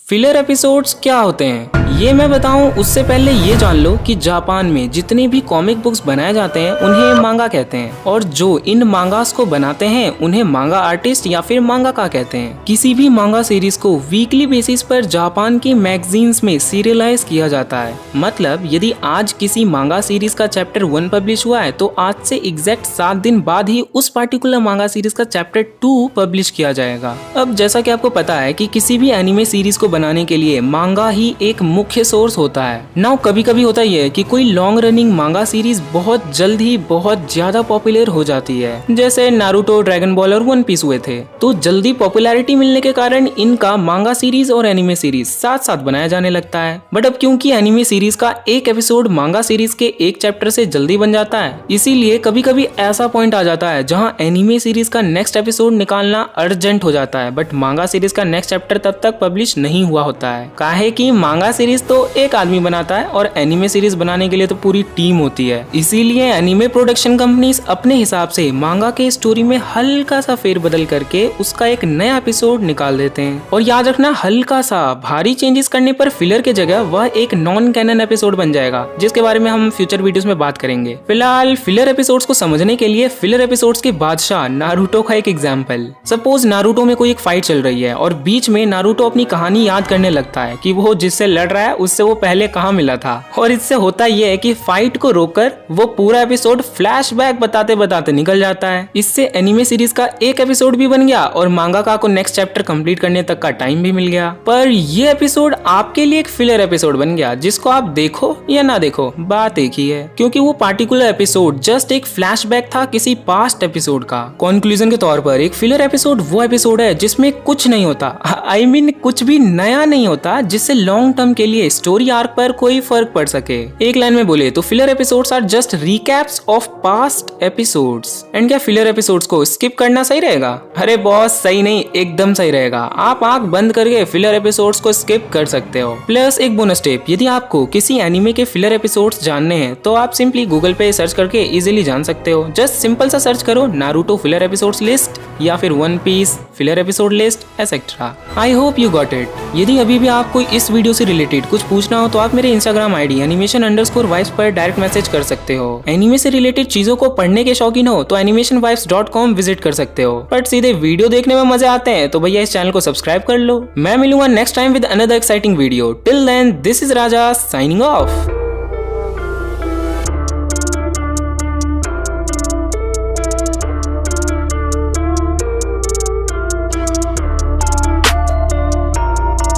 Filler episodes क्या होते हैं ये मैं बताऊं उससे पहले ये जान लो कि जापान में जितने भी कॉमिक बुक्स बनाए जाते हैं उन्हें मांगा कहते हैं और जो इन मांगास को बनाते हैं उन्हें मांगा आर्टिस्ट या फिर मांगाका कहते हैं। किसी भी मांगा सीरीज को वीकली बेसिस पर जापान की मैगजीन्स में सीरियलाइज किया जाता है। मतलब यदि आज किसी मांगा सीरीज का चैप्टर 1 पब्लिश हुआ है तो आज से एग्जैक्ट 7 दिन बाद ही उस पार्टिकुलर मांगा सीरीज का चैप्टर 2 पब्लिश किया जाएगा। अब जैसा कि आपको पता है कि किसी भी एनिमे सीरीज को बनाने के लिए मांगा ही एक मुख्य सोर्स होता है। नाउ कभी कभी होता ही है कि कोई लॉन्ग रनिंग मांगा सीरीज बहुत जल्द ही बहुत ज्यादा पॉपुलर हो जाती है, जैसे नारुतो, ड्रैगन बॉल और वन पीस हुए थे। तो जल्दी पॉपुलैरिटी मिलने के कारण इनका मांगा सीरीज और एनिमे सीरीज साथ साथ बनाया जाने लगता है। बट अब क्योंकि एनिमे सीरीज का एक एपिसोड मांगा सीरीज के एक चैप्टर से जल्दी बन जाता है, इसीलिए कभी कभी ऐसा पॉइंट आ जाता है जहां एनिमे सीरीज का नेक्स्ट एपिसोड निकालना अर्जेंट हो जाता है, बट मांगा सीरीज का नेक्स्ट चैप्टर तब तक पब्लिश नहीं हुआ होता है। काहे कि मांगा सीरीज तो एक आदमी बनाता है और एनिमे सीरीज बनाने के लिए तो पूरी टीम होती है। इसीलिए एनिमे प्रोडक्शन कंपनीज अपने हिसाब से मांगा के स्टोरी में हल्का सा फेरबदल करके उसका एक नया एपिसोड निकाल देते हैं। और याद रखना, हल्का सा, भारी चेंजेस करने पर फिलर के जगह वह एक नॉन कैनन एपिसोड बन जाएगा, जिसके बारे में हम फ्यूचर वीडियोस में बात करेंगे। फिलहाल फिलर एपिसोड्स को समझने के लिए फिलर एपिसोड्स के बादशाह नारुतो का एक एग्जांपल। सपोज नारुतो में कोई एक फाइट चल रही है और बीच में नारुतो अपनी कहानी याद करने लगता है कि वो जिससे लड़ रहा है उससे वो पहले कहाँ मिला था। और इससे होता यह है कि फाइट को रोककर वो पूरा एपिसोड फ्लैशबैक बताते बताते निकल जाता है। इससे एनिमे सीरीज का एक एपिसोड भी बन गया और मांगाका को नेक्स्ट चैप्टर कंप्लीट करने तक का टाइम भी मिल गया। पर ये एपिसोड आपके लिए एक फिलर एपिसोड बन गया, जिसको आप देखो या ना देखो बात एक ही है, क्योंकि वो पार्टिकुलर एपिसोड जस्ट एक फ्लैशबैक था किसी पास्ट एपिसोड का। कंक्लूजन के तौर पर एक फिलर एपिसोड वो एपिसोड है जिसमें कुछ नहीं होता, आई मीन कुछ भी नया नहीं होता, जिससे लॉन्ग टर्म के लिए स्टोरी आर्क पर कोई फर्क पड़ सके। एक लाइन में बोले तो filler episodes are just recaps of past episodes. And क्या फिलर एपिसोड्स को स्किप करना सही रहेगा? अरे बॉस, सही नहीं, एकदम सही रहेगा। आप आंख बंद करके फिलर एपिसोड्स को स्किप कर सकते हो। प्लस एक बोनस टिप, यदि आपको किसी एनिमे के फिलर एपिसोड्स जानने हैं तो आप सिंपली गूगल पे सर्च करके इजीली जान सकते हो। जस्ट सिंपल सा सर्च करो नारुतो फिलर एपिसोड्स लिस्ट या फिर One Piece filler episode list etcetera. I hope you got it. यदि अभी भी आपको इस वीडियो से रिलेटेड कुछ पूछना हो तो आप मेरे इंस्टाग्राम आईडी animation_vibes पर डायरेक्ट मैसेज कर सकते हो। एनिमे से रिलेटेड चीजों को पढ़ने के शौकीन हो तो animationvibes.com विजिट कर सकते हो। बट सीधे वीडियो देखने में मजे आते हैं तो भैया इस चैनल को सब्सक्राइब कर लो। मैं मिलूंगा next time with another exciting video. Till then, this is Raja signing of.